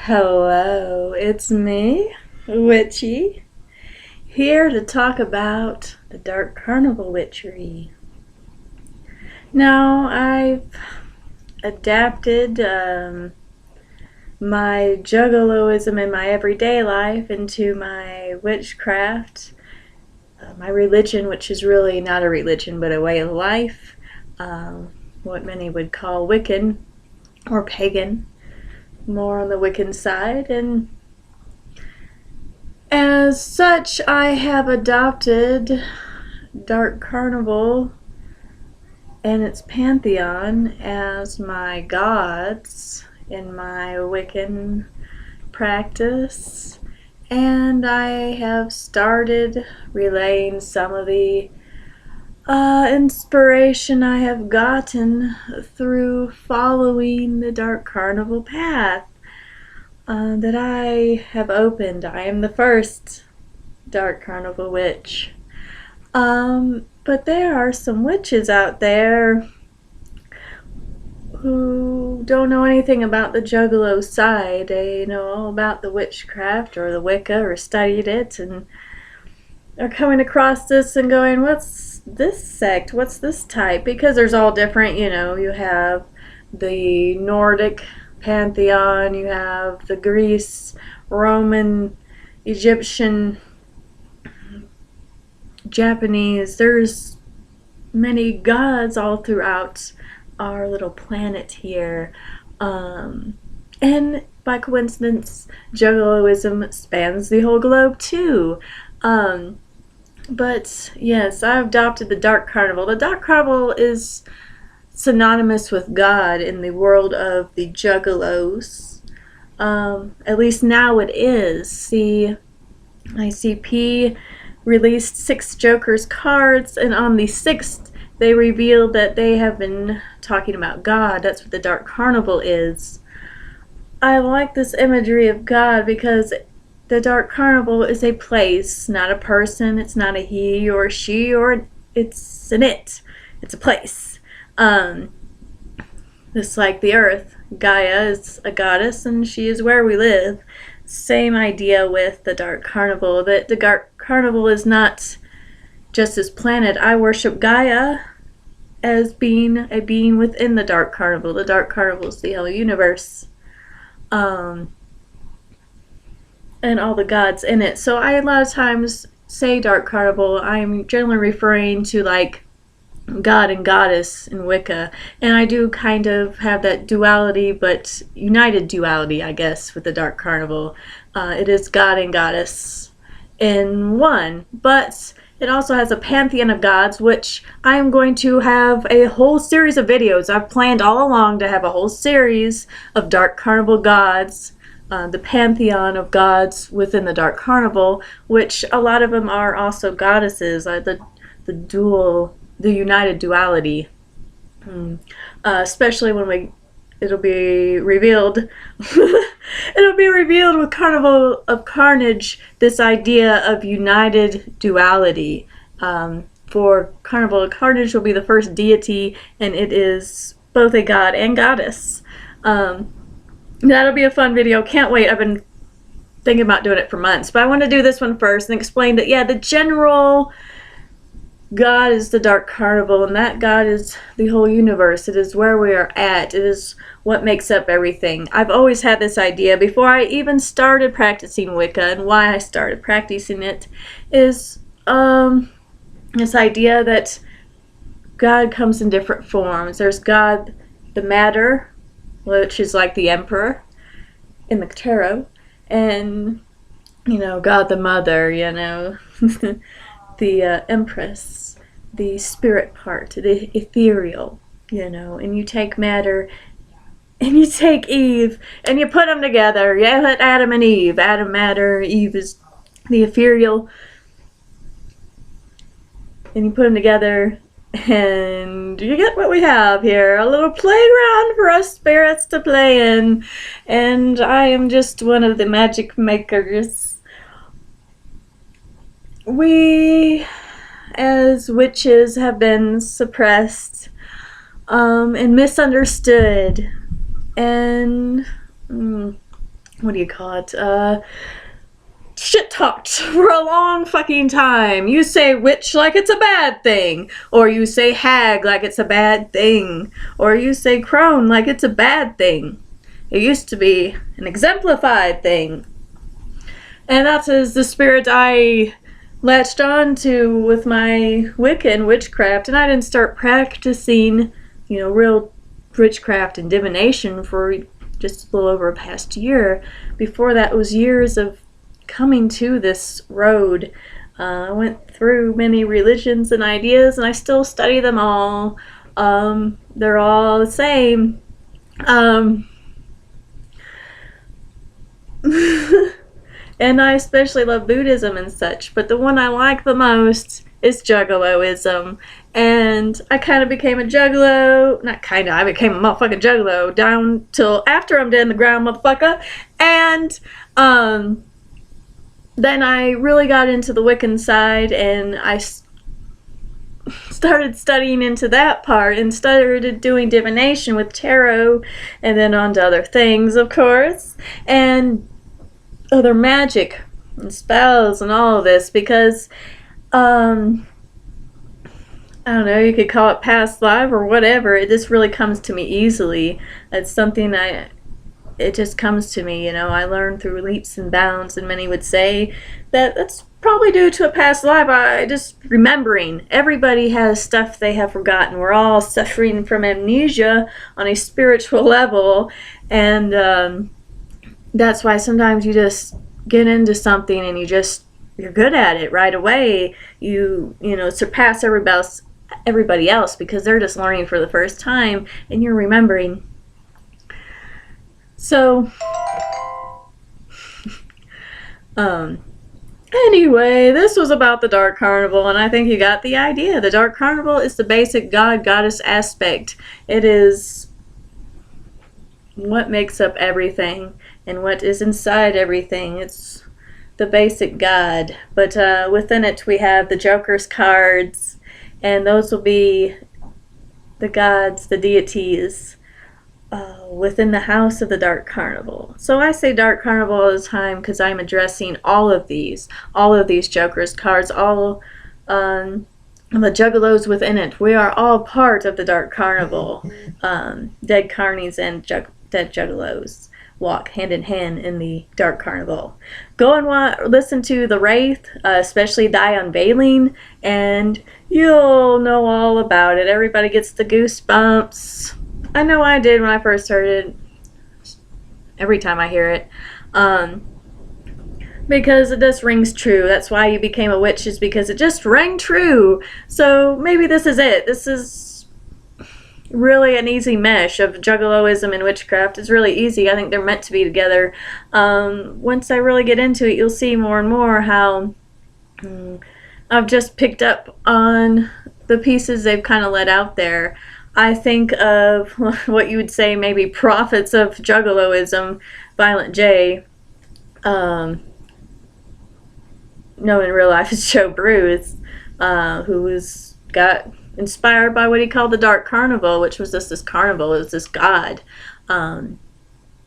Hello, it's me, Witchy, here to talk about the Dark Carnival Witchery. Now, I've adapted my juggaloism in my everyday life into my witchcraft, my religion, which is really not a religion but a way of life, what many would call Wiccan or pagan. More on the Wiccan side, and as such I have adopted Dark Carnival and its pantheon as my gods in my Wiccan practice, and I have started relaying some of the inspiration I have gotten through following the Dark Carnival path that I have opened. I am the first Dark Carnival witch. But there are some witches out there who don't know anything about the Juggalo side. They know all about the witchcraft or the Wicca or studied it and are coming across this and going, what's this sect? What's this type? Because there's all different, you have the Nordic pantheon, you have the Greece, Roman, Egyptian, Japanese. There's many gods all throughout our little planet here. And by coincidence, Juggaloism spans the whole globe too. But yes, I've adopted the Dark Carnival. The Dark Carnival is synonymous with God in the world of the Juggalos. At least now it is. The ICP released 6 Joker's cards, and on the 6th they revealed that they have been talking about God. That's what the Dark Carnival is. I like this imagery of God because the Dark Carnival is a place, not a person. It's not a he or a she, or it's an it. It's a place. Just like the earth, Gaia is a goddess and she is where we live. Same idea with the Dark Carnival, that the Dark Carnival is not just this planet. I worship Gaia as being a being within the Dark Carnival. The Dark Carnival is the whole universe. And all the gods in it. So I a lot of times say Dark Carnival, I'm generally referring to like God and Goddess in Wicca, and I do kind of have that duality, but united duality, I guess, with the Dark Carnival. It is God and Goddess in one, but it also has a pantheon of gods, which I am going to have a whole series of videos. I've planned all along to have a whole series of Dark Carnival gods, the pantheon of gods within the Dark Carnival, which a lot of them are also goddesses, the united duality, especially when it'll be revealed it'll be revealed with Carnival of Carnage, this idea of united duality. For Carnival of Carnage will be the first deity, and it is both a god and goddess. That'll be a fun video. Can't wait. I've been thinking about doing it for months, but I want to do this one first and explain that, yeah, the general God is the Dark Carnival, and that God is the whole universe. It is where we are at. It is what makes up everything. I've always had this idea before I even started practicing Wicca, and why I started practicing it is this idea that God comes in different forms. There's God, the matter, which is like the emperor in the tarot, and God the mother, the empress, the spirit part, the ethereal, and you take matter and you take Eve and you put them together. You put Adam and Eve. Adam, matter, Eve is the ethereal, and you put them together and you get what we have here, a little playground for us spirits to play in, and I am just one of the magic makers. We, as witches, have been suppressed and misunderstood, and what do you call it? Shit talked for a long fucking time. You say witch like it's a bad thing, or you say hag like it's a bad thing, or you say crone like it's a bad thing. It used to be an exemplified thing. And that is the spirit I latched on to with my Wicca and witchcraft, and I didn't start practicing, real witchcraft and divination for just a little over a past year. Before that, it was years of coming to this road. I went through many religions and ideas, and I still study them all. They're all the same. And I especially love Buddhism and such, but the one I like the most is Juggaloism. And I kind of became a Juggalo. Not kind of, I became a motherfucking Juggalo down till after I'm dead in the ground, motherfucker. And, then I really got into the Wiccan side, and I started studying into that part and started doing divination with tarot, and then on to other things, of course, and other magic and spells and all of this, because I don't know, you could call it past life or whatever. This really comes to me easily. It's something it just comes to me, I learned through leaps and bounds, and many would say that that's probably due to a past life. I just remembering. Everybody has stuff they have forgotten. We're all suffering from amnesia on a spiritual level, and that's why sometimes you just get into something and you're good at it right away. You surpass everybody else because they're just learning for the first time, and you're remembering. So, anyway, this was about the Dark Carnival, and I think you got the idea. The Dark Carnival is the basic god-goddess aspect. It is what makes up everything and what is inside everything. It's the basic god. But within it we have the Joker's cards, and those will be the gods, the deities, within the house of the Dark Carnival. So I say Dark Carnival all the time because I'm addressing all of these Joker's cards, all the juggalos within it. We are all part of the Dark Carnival. Dead carnies and dead juggalos walk hand in hand in the Dark Carnival. Go and listen to The Wraith, especially Die Unveiling, and you'll know all about it. Everybody gets the goosebumps. I know I did when I first heard it. Every time I hear it. Because it just rings true. That's why you became a witch, is because it just rang true. So maybe this is it. This is really an easy mesh of juggaloism and witchcraft. It's really easy. I think they're meant to be together. Once I really get into it, you'll see more and more how I've just picked up on the pieces they've kind of let out there. I think of what you would say maybe prophets of juggaloism, Violent J, known in real life as Joe Bruce, who got inspired by what he called the Dark Carnival, which was just this carnival. It was this god. And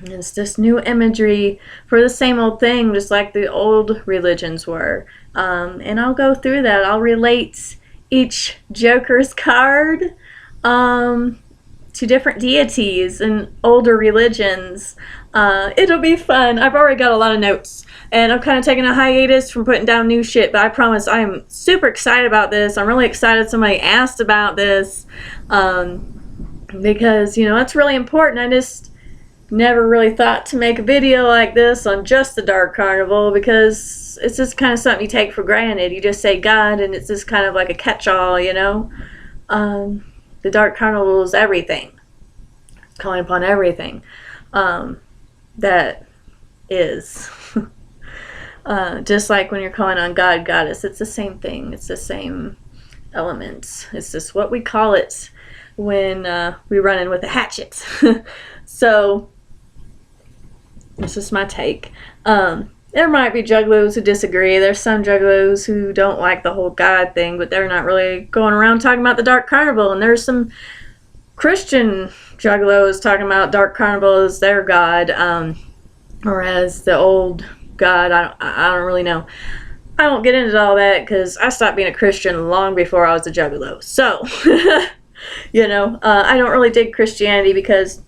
it's this new imagery for the same old thing, just like the old religions were. And I'll go through that. I'll relate each Joker's card to different deities and older religions. It'll be fun. I've already got a lot of notes, and I'm kind of taking a hiatus from putting down new shit, but I promise I'm super excited about this. I'm really excited somebody asked about this, because, it's really important. I just never really thought to make a video like this on just the Dark Carnival, because it's just kind of something you take for granted. You just say God, and it's just kind of like a catch-all, The Dark Carnival is everything. It's calling upon everything that is. Just like when you're calling on God, Goddess, it's the same thing. It's the same elements. It's just what we call it when we run in with a hatchet. So, this is my take. There might be juggalos who disagree. There's some juggalos who don't like the whole God thing, but they're not really going around talking about the Dark Carnival. And there's some Christian juggalos talking about Dark Carnival as their God. or as the old God. I don't really know. I won't get into all that because I stopped being a Christian long before I was a juggalo. So, I don't really dig Christianity because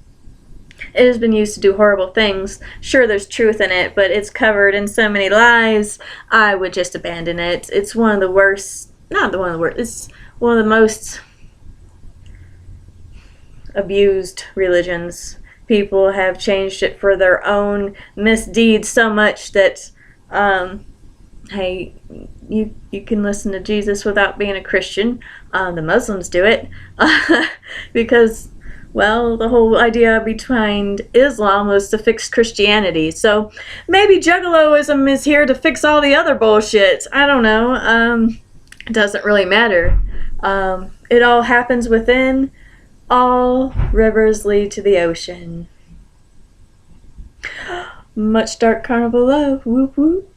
it has been used to do horrible things. Sure, there's truth in it, but it's covered in so many lies, I would just abandon it. It's one of the worst, not the one of the worst, it's one of the most abused religions. People have changed it for their own misdeeds so much that, hey, you can listen to Jesus without being a Christian. The Muslims do it because, well, the whole idea behind Islam was to fix Christianity. So maybe Juggaloism is here to fix all the other bullshit. I don't know. It doesn't really matter. It all happens within. All rivers lead to the ocean. Much Dark Carnival love. Whoop whoop.